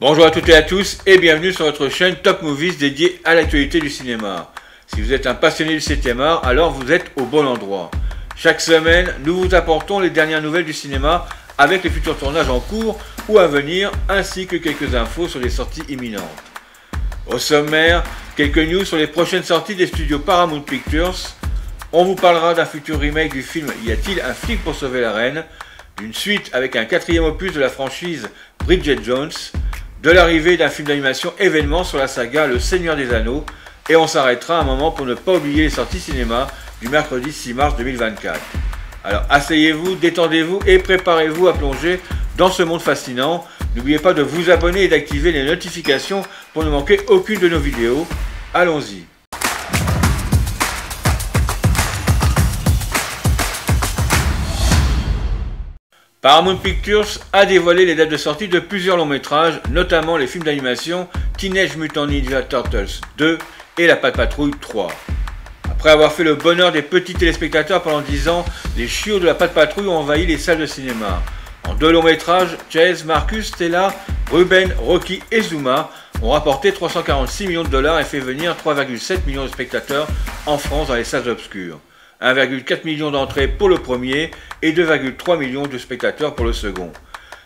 Bonjour à toutes et à tous et bienvenue sur votre chaîne Top Movies dédiée à l'actualité du cinéma. Si vous êtes un passionné du 7e art, alors vous êtes au bon endroit. Chaque semaine, nous vous apportons les dernières nouvelles du cinéma avec les futurs tournages en cours ou à venir, ainsi que quelques infos sur les sorties imminentes. Au sommaire, quelques news sur les prochaines sorties des studios Paramount Pictures. On vous parlera d'un futur remake du film Y a-t-il un flic pour sauver la reine, d'une suite avec un 4e opus de la franchise Bridget Jones, de l'arrivée d'un film d'animation événement sur la saga Le Seigneur des Anneaux, et on s'arrêtera un moment pour ne pas oublier les sorties cinéma du mercredi 6 mars 2024. Alors asseyez-vous, détendez-vous et préparez-vous à plonger dans ce monde fascinant. N'oubliez pas de vous abonner et d'activer les notifications pour ne manquer aucune de nos vidéos. Allons-y. Paramount Pictures a dévoilé les dates de sortie de plusieurs longs métrages, notamment les films d'animation Teenage Mutant Ninja Turtles 2 et La Patte Patrouille 3. Après avoir fait le bonheur des petits téléspectateurs pendant 10 ans, les chiots de La Patte Patrouille ont envahi les salles de cinéma. En 2 longs métrages, Chase, Marcus, Stella, Ruben, Rocky et Zuma ont rapporté 346 millions de dollars et fait venir 3,7 millions de spectateurs en France dans les salles obscures. 1,4 million d'entrées pour le premier et 2,3 millions de spectateurs pour le second.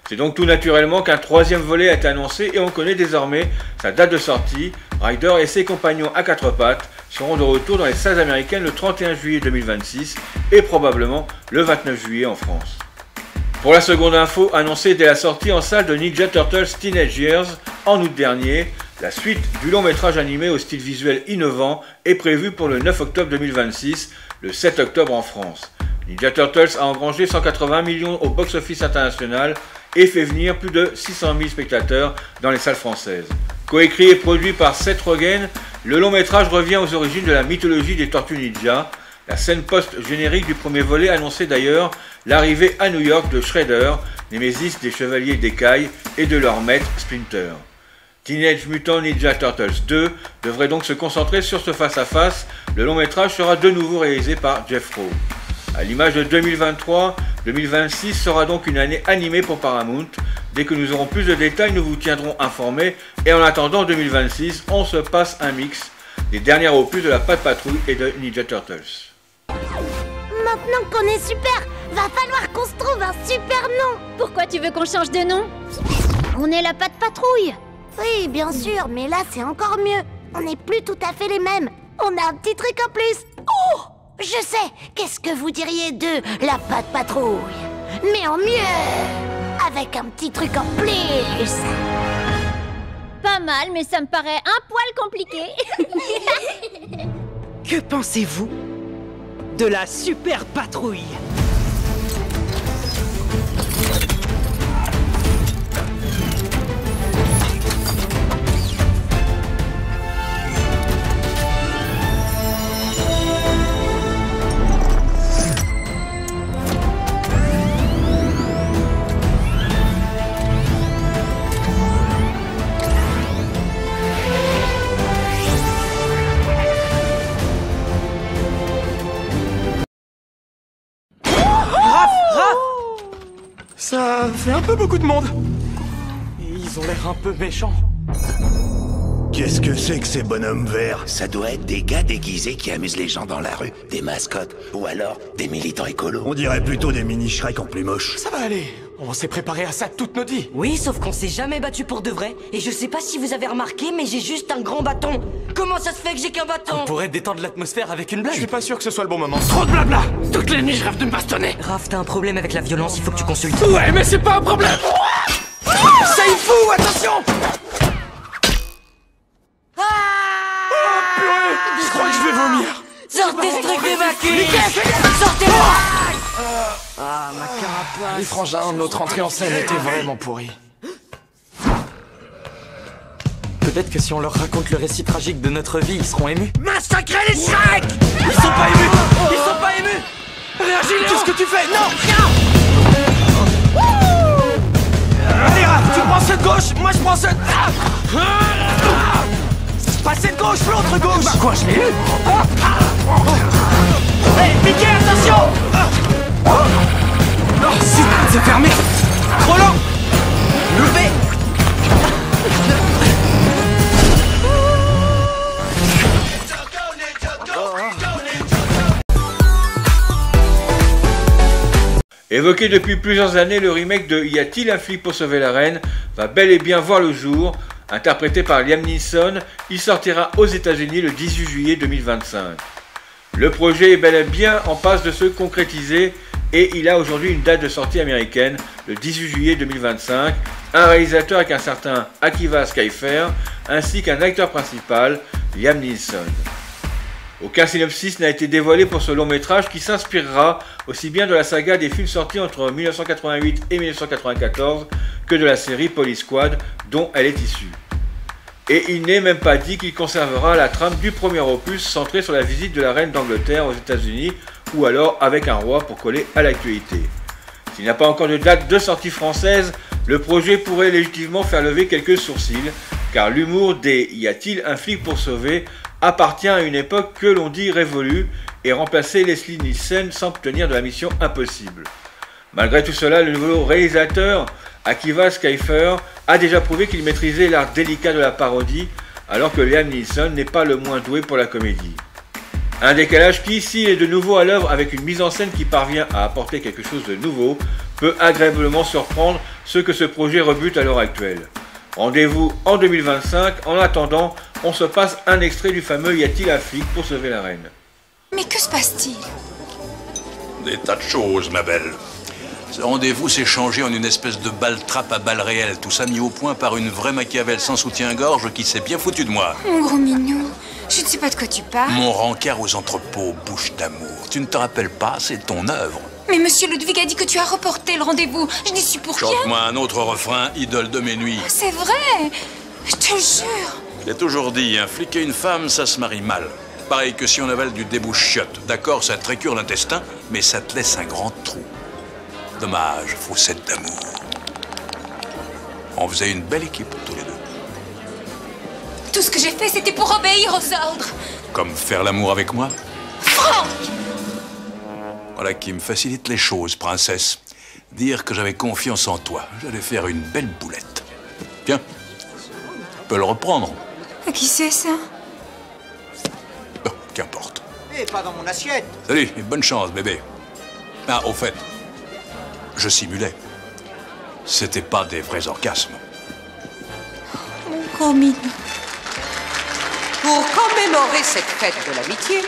C'est donc tout naturellement qu'un 3e volet a été annoncé et on connaît désormais sa date de sortie. Ryder et ses compagnons à 4 pattes seront de retour dans les salles américaines le 31 juillet 2026 et probablement le 29 juillet en France. Pour la seconde info, annoncée dès la sortie en salle de Ninja Turtles Teenage Years en août dernier, la suite du long métrage animé au style visuel innovant est prévue pour le 9 octobre 2026, le 7 octobre en France. Ninja Turtles a engrangé 180 millions au box-office international et fait venir plus de 600 000 spectateurs dans les salles françaises. Coécrit et produit par Seth Rogen, le long métrage revient aux origines de la mythologie des Tortues Ninja. La scène post-générique du premier volet annonçait d'ailleurs l'arrivée à New York de Shredder, némésis des Chevaliers d'Écaille et de leur maître Splinter. Teenage Mutant Ninja Turtles 2 devrait donc se concentrer sur ce face-à-face. Le long métrage sera de nouveau réalisé par Jeff Rowe. À l'image de 2023, 2026 sera donc une année animée pour Paramount. Dès que nous aurons plus de détails, nous vous tiendrons informés. Et en attendant 2026, on se passe un mix des derniers opus de La Patte Patrouille et de Ninja Turtles. Maintenant qu'on est super, va falloir qu'on se trouve un super nom. Pourquoi tu veux qu'on change de nom? On est La Patte Patrouille. Oui, bien sûr, mais là c'est encore mieux. On n'est plus tout à fait les mêmes. On a un petit truc en plus. Oh, je sais. Qu'est-ce que vous diriez de La Patte Patrouille? Mais en mieux, avec un petit truc en plus. Pas mal, mais ça me paraît un poil compliqué. Que pensez-vous de la Super Patrouille? Ça fait un peu beaucoup de monde. Et ils ont l'air un peu méchants. Qu'est-ce que c'est que ces bonhommes verts? Ça doit être des gars déguisés qui amusent les gens dans la rue, des mascottes, ou alors des militants écolos. On dirait plutôt des mini-Shrek en plus moches. Ça va aller. On s'est préparé à ça toute notre vie. Oui, sauf qu'on s'est jamais battu pour de vrai. Et je sais pas si vous avez remarqué, mais j'ai juste un grand bâton. Comment ça se fait que j'ai qu'un bâton? On pourrait détendre l'atmosphère avec une blague. Je suis pas sûr que ce soit le bon moment. Trop de blabla. Toutes les nuits, je rêve de me bastonner. Raph, t'as un problème avec la violence, il faut que tu consultes. Ouais, mais c'est pas un problème. Ça y fout, attention. Oh purée, je crois que je vais vomir. Sortez ce truc de ma cul. Sortez-le. Ah, ma carapace. Les frangins, notre entrée en scène était vraiment pourrie. Peut-être que si on leur raconte le récit tragique de notre vie, ils seront émus. Massacrez les Shrek. Ils sont pas émus. Ils sont pas émus. Réagis, Léon. Qu'est-ce que tu fais? Non, viens. Allez, Raph, tu prends cette gauche, moi je prends cette... Pas cette gauche, l'autre gauche. Bah quoi, je l'ai eu. Hey, Mickey, attention. Oh, c'est fermé. Trop long. Loupé. Évoqué depuis plusieurs années, le remake de Y a-t-il un flic pour sauver la reine va bel et bien voir le jour. Interprété par Liam Neeson, il sortira aux États-Unis le 18 juillet 2025. Le projet est bel et bien en passe de se concrétiser et il a aujourd'hui une date de sortie américaine, le 18 juillet 2025, un réalisateur avec un certain Akiva Schiffer, ainsi qu'un acteur principal, Liam Neeson. Aucun synopsis n'a été dévoilé pour ce long métrage qui s'inspirera aussi bien de la saga des films sortis entre 1988 et 1994 que de la série Police Squad dont elle est issue. Et il n'est même pas dit qu'il conservera la trame du premier opus centré sur la visite de la reine d'Angleterre aux États-Unis ou alors avec un roi pour coller à l'actualité. S'il n'y a pas encore de date de sortie française, le projet pourrait légitimement faire lever quelques sourcils, car l'humour des « Y a-t-il un flic pour sauver ?» appartient à une époque que l'on dit révolue et remplacer Leslie Nielsen semble tenir de la mission impossible. Malgré tout cela, le nouveau réalisateur, Akiva Schiffer, a déjà prouvé qu'il maîtrisait l'art délicat de la parodie, alors que Liam Neeson n'est pas le moins doué pour la comédie. Un décalage qui, s'il est de nouveau à l'œuvre avec une mise en scène qui parvient à apporter quelque chose de nouveau, peut agréablement surprendre ceux que ce projet rebute à l'heure actuelle. Rendez-vous en 2025, en attendant, on se passe un extrait du fameux Y a-t-il un flic pour sauver la reine? Mais que se passe-t-il? Des tas de choses, ma belle. Ce rendez-vous s'est changé en une espèce de balle-trappe à balles réelles, tout ça mis au point par une vraie Machiavel sans soutien-gorge qui s'est bien foutu de moi. Mon gros minou, je ne sais pas de quoi tu parles. Mon rencard aux entrepôts, bouche d'amour. Tu ne te rappelles pas, c'est ton œuvre. Mais monsieur Ludwig a dit que tu as reporté le rendez-vous. Je n'y suis pour rien. Chante-moi un autre refrain, idole de mes nuits. C'est vrai, je te jure. Je l'ai toujours dit, un flic et une femme, ça se marie mal. Pareil que si on avale du débouche-chiotte. D'accord, ça te récure l'intestin, mais ça te laisse un grand trou. Dommage, faussette d'amour. On faisait une belle équipe, tous les deux. Tout ce que j'ai fait, c'était pour obéir aux ordres. Comme faire l'amour avec moi? Franck! Voilà qui me facilite les choses, princesse. Dire que j'avais confiance en toi. J'allais faire une belle boulette. Tiens, tu peux le reprendre. Qui c'est, ça? Oh, qu'importe. Et pas dans mon assiette. Salut, et bonne chance, bébé. Ah, au fait, je simulais. C'était pas des vrais orgasmes. Mon gros minou. Pour commémorer cette fête de l'amitié,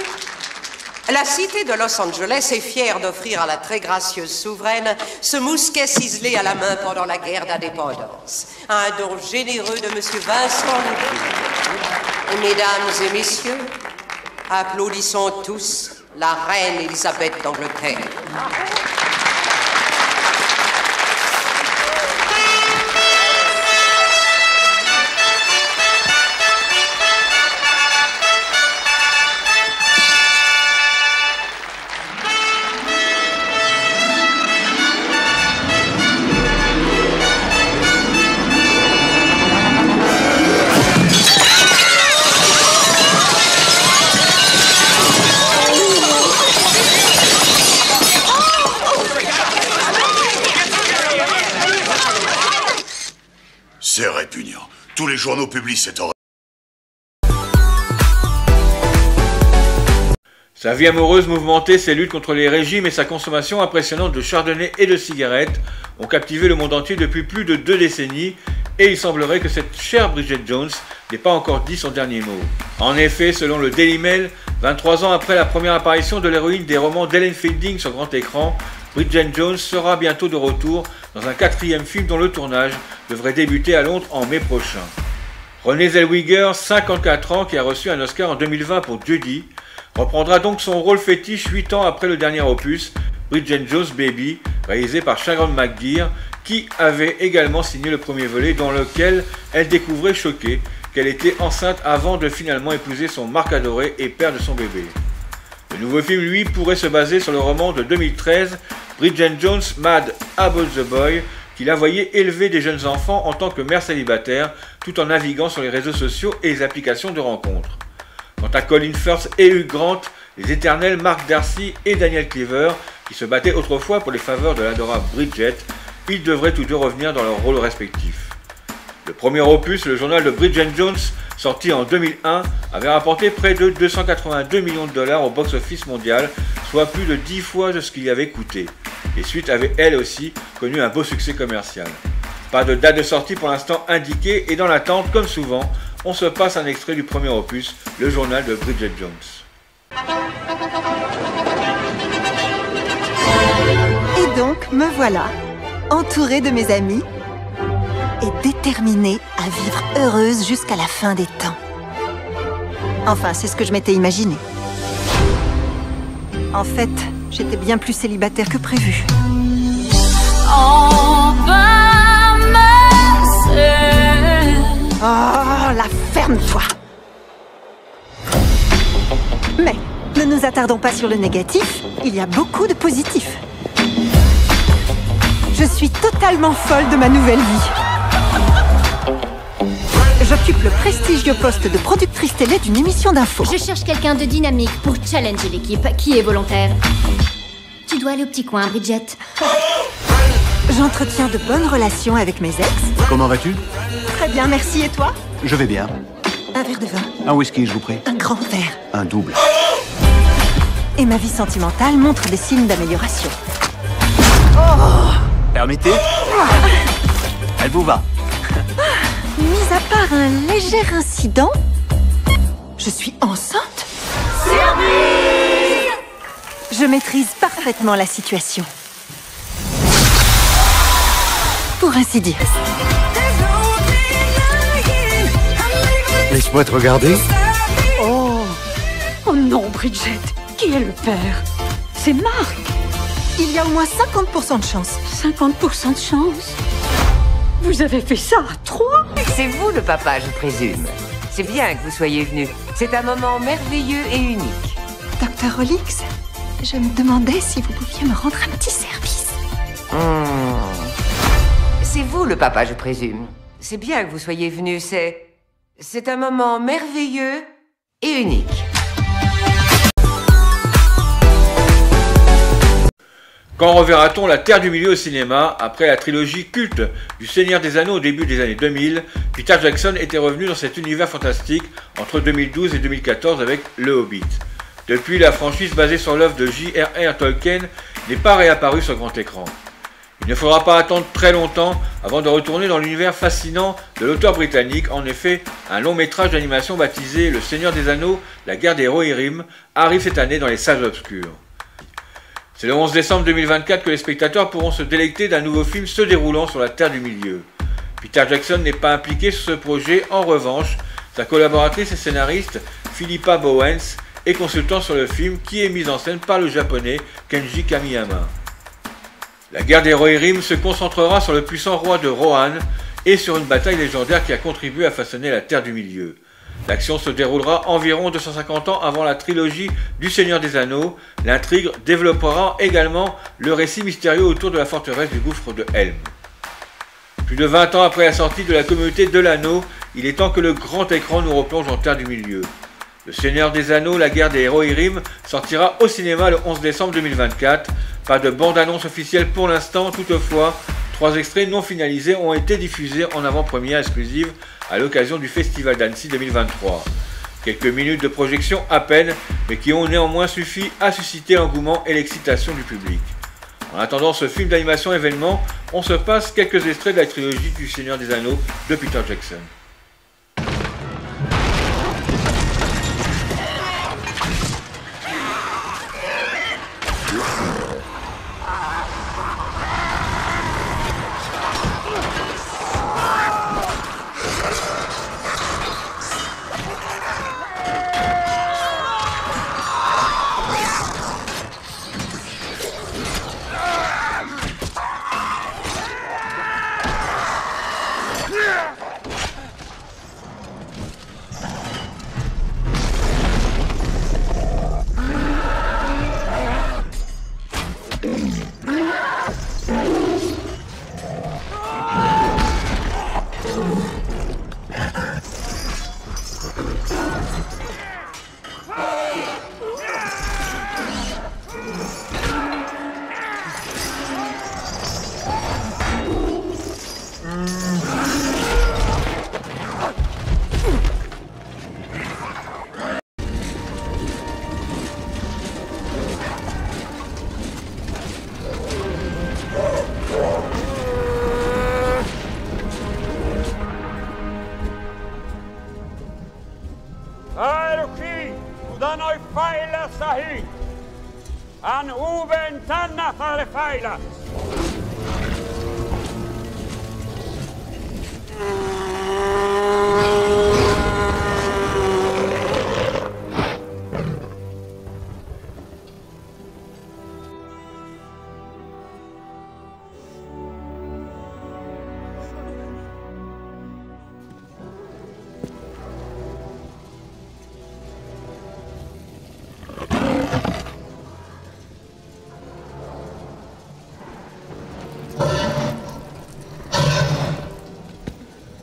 la cité de Los Angeles est fière d'offrir à la très gracieuse souveraine ce mousquet ciselé à la main pendant la guerre d'indépendance. Un don généreux de Monsieur Vincent Ludwig. Mesdames et messieurs, applaudissons tous la reine Elisabeth d'Angleterre. C'est répugnant. Tous les journaux publient cette horreur. Sa vie amoureuse mouvementée, ses luttes contre les régimes et sa consommation impressionnante de chardonnay et de cigarettes ont captivé le monde entier depuis plus de 2 décennies et il semblerait que cette chère Bridget Jones n'ait pas encore dit son dernier mot. En effet, selon le Daily Mail, 23 ans après la première apparition de l'héroïne des romans d'Ellen Fielding sur grand écran, Bridget Jones sera bientôt de retour dans un 4e film dont le tournage devrait débuter à Londres en mai prochain. Renée Zellweger, 54 ans, qui a reçu un Oscar en 2020 pour Judy, reprendra donc son rôle fétiche 8 ans après le dernier opus, Bridget Jones' Baby, réalisé par Sharon McGeer, qui avait également signé le premier volet dans lequel elle découvrait choquée qu'elle était enceinte avant de finalement épouser son Marc adoré et père de son bébé. Le nouveau film, lui, pourrait se baser sur le roman de 2013, Bridget Jones' Mad About the Boy, qui la voyait élever des jeunes enfants en tant que mère célibataire, tout en naviguant sur les réseaux sociaux et les applications de rencontres. Quant à Colin Firth et Hugh Grant, les éternels Mark Darcy et Daniel Cleaver, qui se battaient autrefois pour les faveurs de l'adorable Bridget, ils devraient tous deux revenir dans leurs rôles respectifs. Le premier opus, le journal de Bridget Jones, sorti en 2001, avait rapporté près de 282 millions de dollars au box-office mondial, soit plus de 10 fois de ce qu'il y avait coûté. Les suites avaient elles aussi connu un beau succès commercial. Pas de date de sortie pour l'instant indiquée et dans l'attente, comme souvent, on se passe un extrait du premier opus, le journal de Bridget Jones. Et donc, me voilà, entourée de mes amis et déterminée à vivre heureuse jusqu'à la fin des temps. Enfin, c'est ce que je m'étais imaginé. En fait, j'étais bien plus célibataire que prévu. Oh, la ferme-toi! Mais, ne nous attardons pas sur le négatif, il y a beaucoup de positifs. Je suis totalement folle de ma nouvelle vie. J'occupe le prestigieux poste de productrice télé d'une émission d'info. Je cherche quelqu'un de dynamique pour challenger l'équipe. Qui est volontaire? Tu dois aller au petit coin, Bridget. J'entretiens de bonnes relations avec mes ex. Comment vas-tu? Très bien, merci. Et toi? Je vais bien. Un verre de vin. Un whisky, je vous prie. Un grand verre. Un double. Et ma vie sentimentale montre des signes d'amélioration. Oh! Permettez? Elle vous va? Mis à part un léger incident, je suis enceinte. Surprise! Je maîtrise parfaitement la situation. Pour ainsi dire. Laisse-moi te regarder. Oh! Oh non, Bridget! Qui est le père? C'est Marc! Il y a au moins 50% de chance. 50% de chance? Vous avez fait ça à 3? C'est vous le papa, je présume. C'est bien que vous soyez venu. C'est un moment merveilleux et unique. Docteur Olix, je me demandais si vous pouviez me rendre un petit service. C'est vous le papa, je présume. C'est bien que vous soyez venu. C'est un moment merveilleux et unique. Quand reverra-t-on la Terre du Milieu au cinéma? Après la trilogie culte du Seigneur des Anneaux au début des années 2000, Peter Jackson était revenu dans cet univers fantastique entre 2012 et 2014 avec Le Hobbit. Depuis, la franchise basée sur l'œuvre de J.R.R. Tolkien n'est pas réapparue sur grand écran. Il ne faudra pas attendre très longtemps avant de retourner dans l'univers fascinant de l'auteur britannique. En effet, un long métrage d'animation baptisé Le Seigneur des Anneaux, la guerre des Rohirrim arrive cette année dans les salles obscures. C'est le 11 décembre 2024 que les spectateurs pourront se délecter d'un nouveau film se déroulant sur la Terre du Milieu. Peter Jackson n'est pas impliqué sur ce projet, en revanche, sa collaboratrice et scénariste Philippa Bowens est consultante sur le film qui est mise en scène par le japonais Kenji Kamiyama. La guerre des Rohirrim se concentrera sur le puissant roi de Rohan et sur une bataille légendaire qui a contribué à façonner la Terre du Milieu. L'action se déroulera environ 250 ans avant la trilogie du Seigneur des Anneaux. L'intrigue développera également le récit mystérieux autour de la forteresse du gouffre de Helm. Plus de 20 ans après la sortie de la communauté de l'Anneau, il est temps que le grand écran nous replonge en Terre du Milieu. Le Seigneur des Anneaux, la guerre des Rohirrim sortira au cinéma le 11 décembre 2024. Pas de bande-annonce officielle pour l'instant, toutefois, 3 extraits non finalisés ont été diffusés en avant-première exclusive à l'occasion du Festival d'Annecy 2023. Quelques minutes de projection à peine, mais qui ont néanmoins suffi à susciter l'engouement et l'excitation du public. En attendant ce film d'animation événement, on se passe quelques extraits de la trilogie du Seigneur des Anneaux de Peter Jackson. sahi. An uven tanna faila.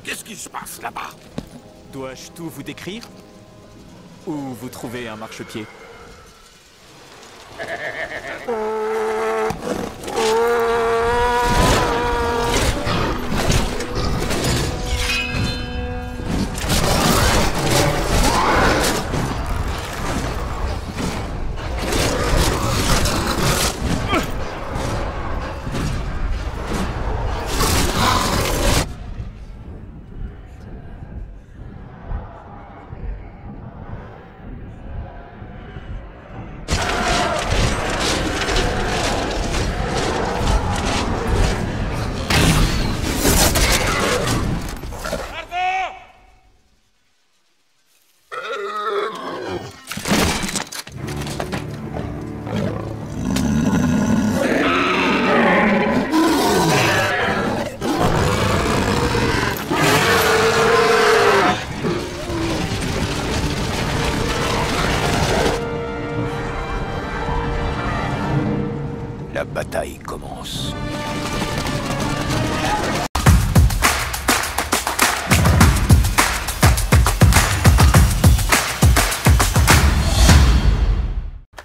Qu'est-ce qui se passe là-bas? Dois-je tout vous décrire? Ou vous trouver un marchepied? La bataille commence.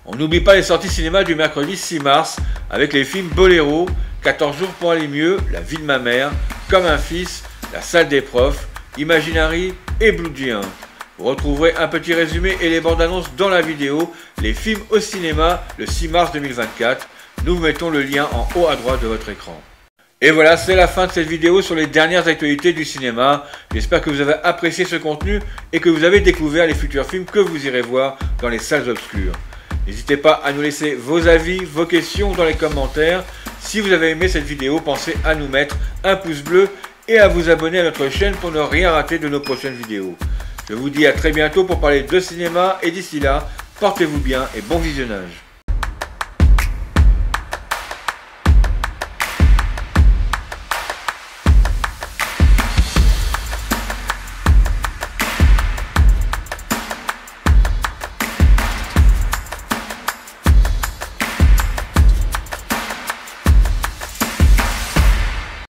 On n'oublie pas les sorties cinéma du mercredi 6 mars avec les films Boléro, 14 jours pour aller mieux, La vie de ma mère, Comme un fils, La salle des profs, Imaginary et Blue Giant. Vous retrouverez un petit résumé et les bandes annonces dans la vidéo, les films au cinéma le 6 mars 2024. Nous vous mettons le lien en haut à droite de votre écran. Et voilà, c'est la fin de cette vidéo sur les dernières actualités du cinéma. J'espère que vous avez apprécié ce contenu et que vous avez découvert les futurs films que vous irez voir dans les salles obscures. N'hésitez pas à nous laisser vos avis, vos questions dans les commentaires. Si vous avez aimé cette vidéo, pensez à nous mettre un pouce bleu et à vous abonner à notre chaîne pour ne rien rater de nos prochaines vidéos. Je vous dis à très bientôt pour parler de cinéma et d'ici là, portez-vous bien et bon visionnage.